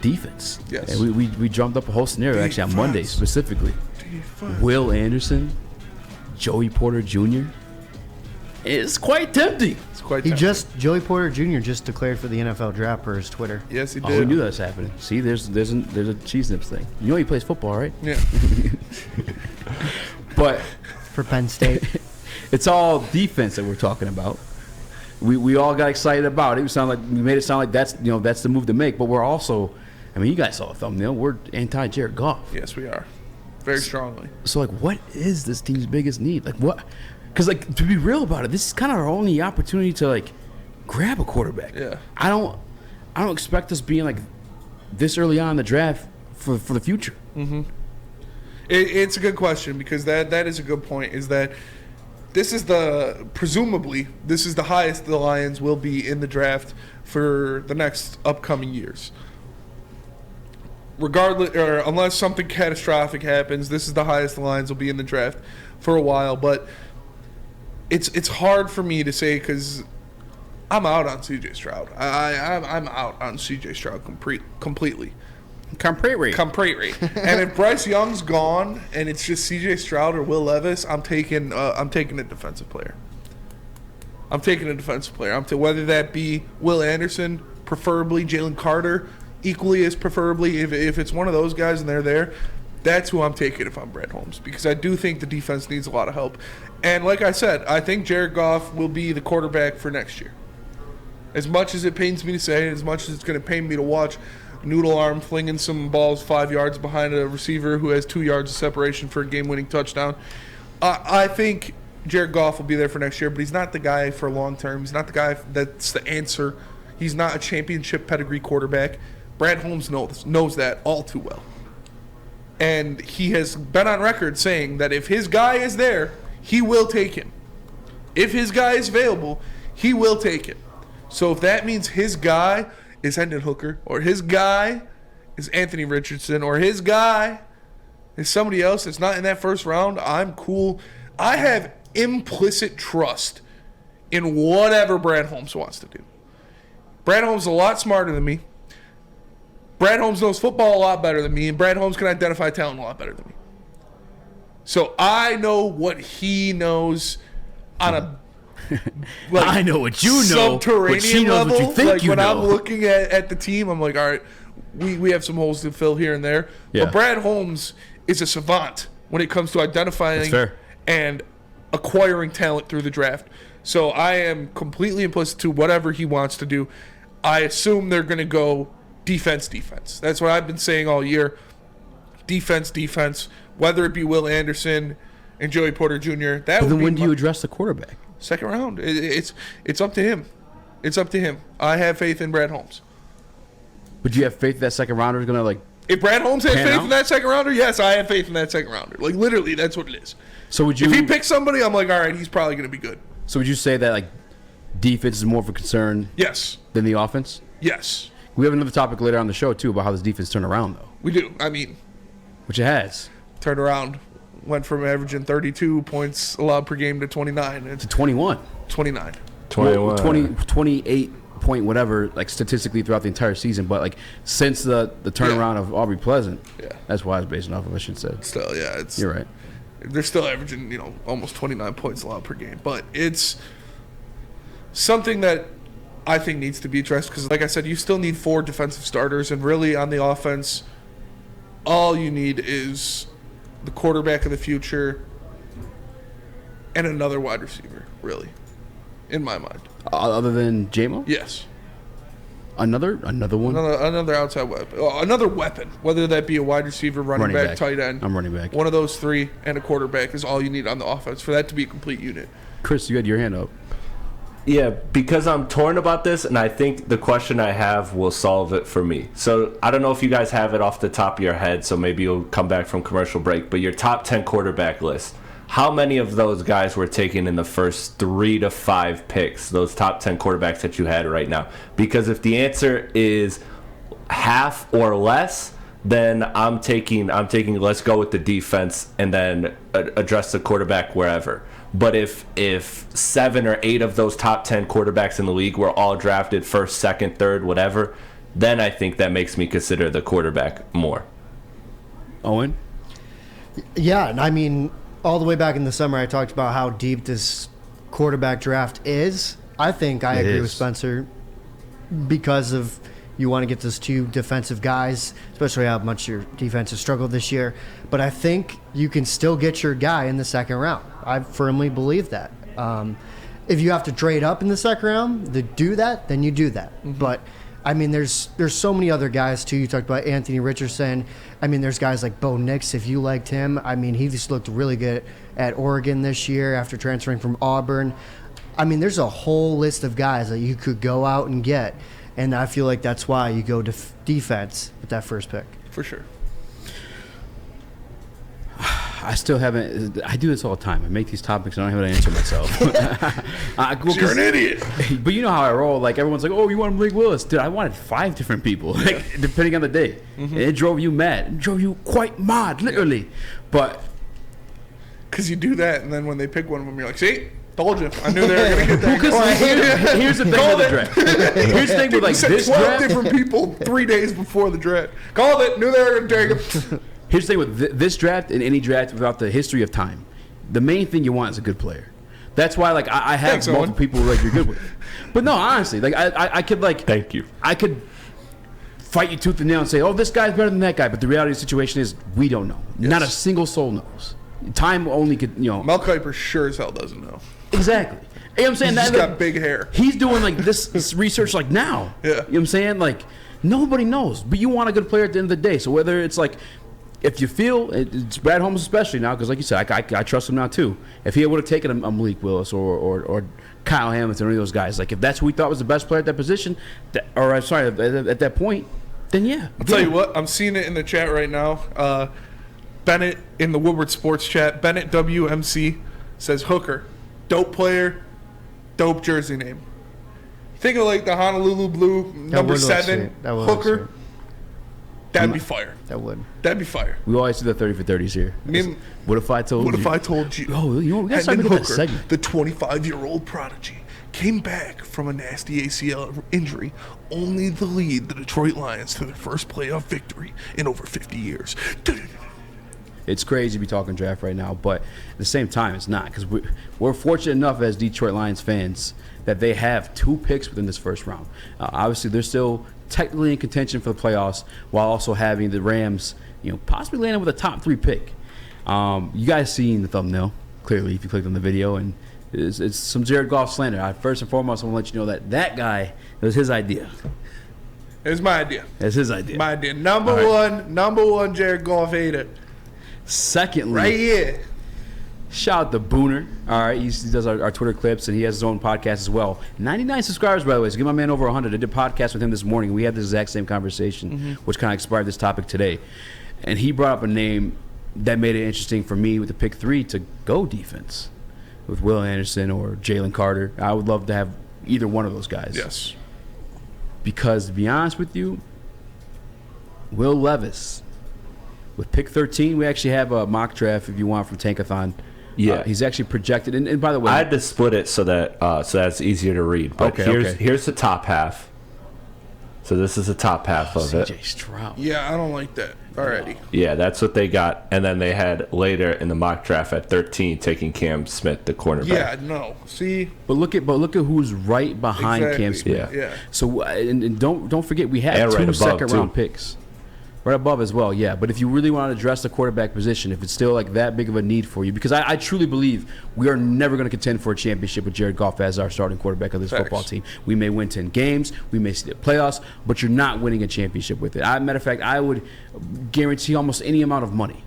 defense. Yes. And we jumped up a whole scenario actually on Monday specifically. Defense. Will Anderson, Joey Porter Jr. It's quite tempting. It's quite tempting. Joey Porter Jr. just declared for the NFL draft per his Twitter. Yes, he did. Oh, we knew that was happening. See, there's a cheese nips thing. You know he plays football, right? Yeah. But For Penn State. it's all defense that we're talking about. We all got excited about it. We made it sound like that's the move to make. But we're also, I mean, you guys saw the thumbnail. We're anti Jared Goff. Yes, we are. Very strongly. So like, what is this team's biggest need? Like what? Because like, to be real about it, this is kind of our only opportunity to like grab a quarterback. Yeah. I don't expect us being like this early on in the draft for the future. Mm-hmm. It's a good question because that is a good point. Is that presumably this is the highest the Lions will be in the draft for the next upcoming years. Regardless, or unless something catastrophic happens, this is the highest the Lions will be in the draft for a while. But it's hard for me to say because I'm out on C.J. Stroud. I'm out on C.J. Stroud completely. Completely. And if Bryce Young's gone and it's just C.J. Stroud or Will Levis, I'm taking a defensive player. Whether that be Will Anderson, preferably Jalen Carter, equally as preferably. If it's one of those guys and they're there, that's who I'm taking if I'm Brett Holmes because I do think the defense needs a lot of help. And like I said, I think Jared Goff will be the quarterback for next year. As much as it pains me to say, as much as it's going to pain me to watch noodle arm flinging some balls 5 yards behind a receiver who has 2 yards of separation for a game-winning touchdown, I think Jared Goff will be there for next year, but he's not the guy for long term. He's not the guy that's the answer. He's not a championship pedigree quarterback. Brad Holmes knows that all too well. And he has been on record saying that if his guy is there, he will take him. If his guy is available, he will take him. So if that means his guy is Hendon Hooker, or his guy is Anthony Richardson, or his guy is somebody else that's not in that first round, I'm cool. I have implicit trust in whatever Brad Holmes wants to do. Brad Holmes is a lot smarter than me. Brad Holmes knows football a lot better than me, and Brad Holmes can identify talent a lot better than me. So I know what he knows on a I know what you know, subterranean but she knows level. what you think like you when know. I'm looking at the team, I'm like, all right, we have some holes to fill here and there. Yeah. But Brad Holmes is a savant when it comes to identifying and acquiring talent through the draft. So I am completely implicit to whatever he wants to do. I assume they're going to go defense. That's what I've been saying all year. Defense. Whether it be Will Anderson and Joey Porter Jr. But then when do you address the quarterback? Second round. It's up to him. It's up to him. I have faith in Brad Holmes. But do you have faith that second rounder is going to like? If Brad Holmes has faith out? in that second rounder, yes, I have faith in that second rounder. Like literally, that's what it is. So would you? If he picks somebody, I'm like, all right, he's probably going to be good. So would you say that like defense is more of a concern? Yes. Than the offense? Yes. We have another topic later on the show too about how this defense turned around though. We do. I mean, which it has turned around. Went from averaging 32 points allowed per game to 29. To 21. 29. 21. 28 point whatever, like statistically throughout the entire season. But like since the turnaround of Aubrey Pleasant, that's why I was basing off of, I should say. Still, yeah. You're right. They're still averaging, almost 29 points allowed per game. But it's something that I think needs to be addressed because, like I said, you still need 4 defensive starters. And really on the offense, all you need is the quarterback of the future and another wide receiver, really, in my mind. Other than J-Mo? Yes. Another one? Another outside weapon. Another weapon, whether that be a wide receiver, running back, tight end. I'm running back. One of those 3 and a quarterback is all you need on the offense for that to be a complete unit. Chris, you had your hand up. Yeah, because I'm torn about this, and I think the question I have will solve it for me. So I don't know if you guys have it off the top of your head, so maybe you'll come back from commercial break, but your top 10 quarterback list, how many of those guys were taken in the first 3 to 5 picks, those top 10 quarterbacks that you had right now? Because if the answer is half or less, then I'm taking let's go with the defense and then address the quarterback wherever. But if 7 or 8 of those top 10 quarterbacks in the league were all drafted first, second, third, whatever, then I think that makes me consider the quarterback more. Owen? Yeah, and I mean, all the way back in the summer, I talked about how deep this quarterback draft is. I think I agree with Spencer because of you want to get those two defensive guys, especially how much your defense has struggled this year. But I think you can still get your guy in the second round. I firmly believe that. If you have to trade up in the second round to do that, then you do that. Mm-hmm. But I mean, there's so many other guys too. You talked about Anthony Richardson. I mean, there's guys like Bo Nix. If you liked him, I mean, he just looked really good at Oregon this year after transferring from Auburn. I mean, there's a whole list of guys that you could go out and get, and I feel like that's why you go defense with that first pick. For sure. I still haven't. I do this all the time. I make these topics and I don't have an answer myself. You're an idiot. But you know how I roll. Like, everyone's like, "Oh, you want Malik Willis?" Dude, I wanted 5 different people, like, depending on the day. Mm-hmm. And it drove you mad. It drove you quite mad, literally. But because you do that, and then when they pick one of them, you're like, "See, told you. I knew they were going to get that." Because here's the thing with the draft. Here's the thing with, like, this 12 draft. different people 3 days before the draft. Called it. Knew they were going to take him. Here's the thing with this draft and any draft throughout the history of time. The main thing you want is a good player. That's why, like, I have multiple people like you're good with. But no, honestly, like, I could, like, thank you. I could fight you tooth and nail and say, "Oh, this guy's better than that guy." But the reality of the situation is, we don't know. Yes. Not a single soul knows. Time only could, you know. Mel Kiper sure as hell doesn't know. Exactly. You know what I'm saying? He's got big hair. He's doing, like, this research, like, now. Yeah. You know what I'm saying? Like, nobody knows. But you want a good player at the end of the day. So whether it's, like, if you feel, it's Brad Holmes especially now, because like you said, I trust him now too. If he would have taken a Malik Willis or Kyle Hamilton or any of those guys, like, if that's who we thought was the best player at that position, at that point, then yeah. I'll tell you what, I'm seeing it in the chat right now. Bennett in the Woodward Sports chat, Bennett WMC says Hooker, dope player, dope jersey name. Think of, like, the Honolulu Blue number 7 Hooker. That'd be fire. That would. That'd be fire. We always do the 30 for 30s here. What if I told you? What if I told you? Oh, you know, we gotta start making that segment. The 25-year-old prodigy, came back from a nasty ACL injury, only to lead the Detroit Lions to their first playoff victory in over 50 years. It's crazy to be talking draft right now, but at the same time, it's not, because we're fortunate enough as Detroit Lions fans that they have 2 picks within this first round. Obviously, they're still technically in contention for the playoffs, while also having the Rams, you know, possibly landing with a top 3 pick. You guys seen the thumbnail, clearly, if you clicked on the video, and it's some Jared Goff slander. First and foremost, I want to let you know that guy, it was his idea. It was my idea. It's his idea. My idea. Number one Jared Goff hater. Secondly, right here. Shout out to Booner. All right, he does our Twitter clips, and he has his own podcast as well. 99 subscribers, by the way. So give my man over 100. I did a podcast with him this morning. We had the exact same conversation, which kind of inspired this topic today. And he brought up a name that made it interesting for me with the pick 3 to go defense with Will Anderson or Jalen Carter. I would love to have either one of those guys. Yes. Because, to be honest with you, Will Levis, with pick 13, we actually have a mock draft, if you want, from Tankathon. Yeah, he's actually projected, and by the way, I had to split it so that's easier to read. But here's the top half. So this is the top half of it. CJ Stroud. Yeah, I don't like that already. Yeah, that's what they got, and then they had later in the mock draft at 13 taking Cam Smith, the cornerback. Yeah, no. See, but look at who's right behind Cam Smith. Yeah. So and don't forget we had 2 second-round picks. Right above as well, yeah. But if you really want to address the quarterback position, if it's still, like, that big of a need for you, because I truly believe we are never going to contend for a championship with Jared Goff as our starting quarterback of this football team. We may win 10 games, we may see the playoffs, but you're not winning a championship with it. Matter of fact, I would guarantee almost any amount of money.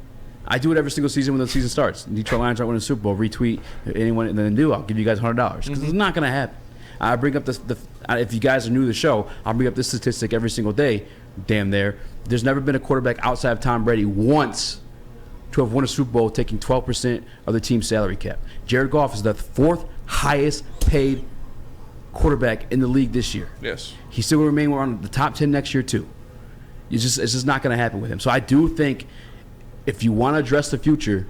I do it every single season when the season starts. Detroit Lions aren't winning the Super Bowl. Retweet anyone, and then I'll give you guys $100 because it's not going to happen. I bring up if you guys are new to the show, I'll bring up this statistic every single day. Damn there. There's never been a quarterback outside of Tom Brady once to have won a Super Bowl taking 12% of the team's salary cap. Jared Goff is the 4th highest paid quarterback in the league this year. Yes. He still will remain around the top 10 next year too. It's just not going to happen with him. So I do think if you want to address the future,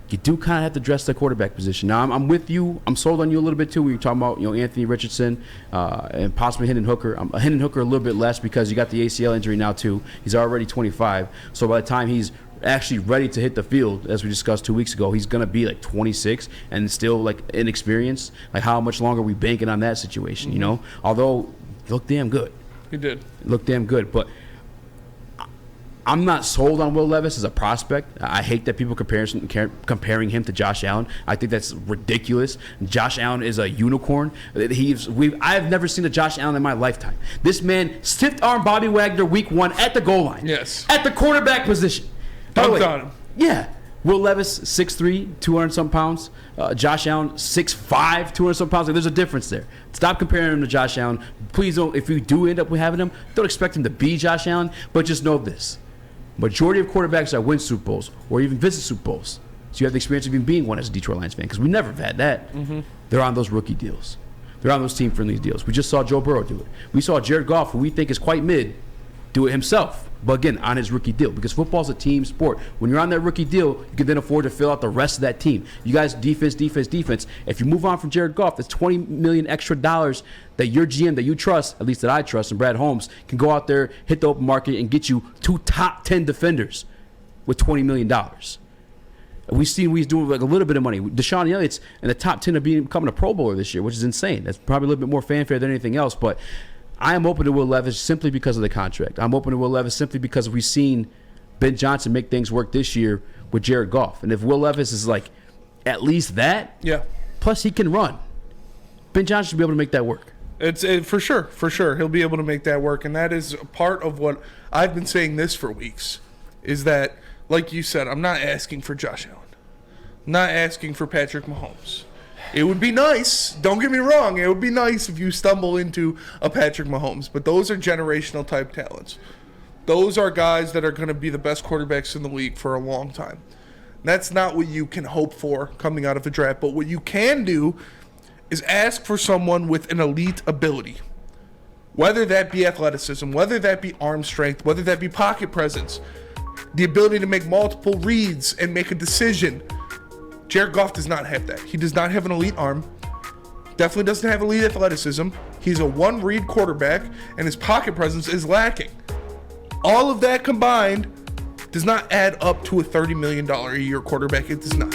you do kind of have to address the quarterback position. Now, I'm with you. I'm sold on you a little bit, too. We were talking about, Anthony Richardson and possibly Hendon Hooker. Hendon Hooker a little bit less because you got the ACL injury now, too. He's already 25. So by the time he's actually ready to hit the field, as we discussed 2 weeks ago, he's going to be like 26 and still like inexperienced. Like, how much longer are we banking on that situation, Although, he looked damn good. He did. Looked damn good. But I'm not sold on Will Levis as a prospect. I hate that people comparing him to Josh Allen. I think that's ridiculous. Josh Allen is a unicorn. I've never seen a Josh Allen in my lifetime. This man stiff arm Bobby Wagner week 1 at the goal line. Yes. At the quarterback position. Dunked on him. Yeah. Will Levis, 6'3", 200-some pounds. Josh Allen, 6'5", 200-some pounds. Like, there's a difference there. Stop comparing him to Josh Allen. Please don't. If you do end up having him, don't expect him to be Josh Allen. But just know this. Majority of quarterbacks that win Super Bowls or even visit Super Bowls, so you have the experience of even being one as a Detroit Lions fan, because we never have had that. They're on those rookie deals. They're on those team-friendly deals. We just saw Joe Burrow do it. We saw Jared Goff, who we think is quite mid, do it himself. But again, on his rookie deal, because football's a team sport. When you're on that rookie deal, you can then afford to fill out the rest of that team. You guys, defense. If you move on from Jared Goff, that's $20 million extra dollars that your GM that you trust, at least that I trust, and Brad Holmes, can go out there, hit the open market, and get you 2 top 10 defenders with $20 million. We've seen he's doing like a little bit of money. Deshaun Elliott's in the top 10 of becoming a Pro Bowler this year, which is insane. That's probably a little bit more fanfare than anything else, but I am open to Will Levis simply because of the contract. I'm open to Will Levis simply because we've seen Ben Johnson make things work this year with Jared Goff. And if Will Levis is like at least that, plus he can run, Ben Johnson should be able to make that work. It's for sure. He'll be able to make that work. And that is part of what I've been saying this for weeks, is that, like you said, I'm not asking for Josh Allen. I'm not asking for Patrick Mahomes. It would be nice, don't get me wrong, it would be nice if you stumble into a Patrick Mahomes, but those are generational type talents. Those are guys that are going to be the best quarterbacks in the league for a long time. That's not what you can hope for coming out of a draft, but what you can do is ask for someone with an elite ability, whether that be athleticism, whether that be arm strength, whether that be pocket presence, the ability to make multiple reads and make a decision. Jared Goff does not have that. He does not have an elite arm. Definitely doesn't have elite athleticism. He's a one-read quarterback, and his pocket presence is lacking. All of that combined does not add up to a $30 million a year quarterback. It does not.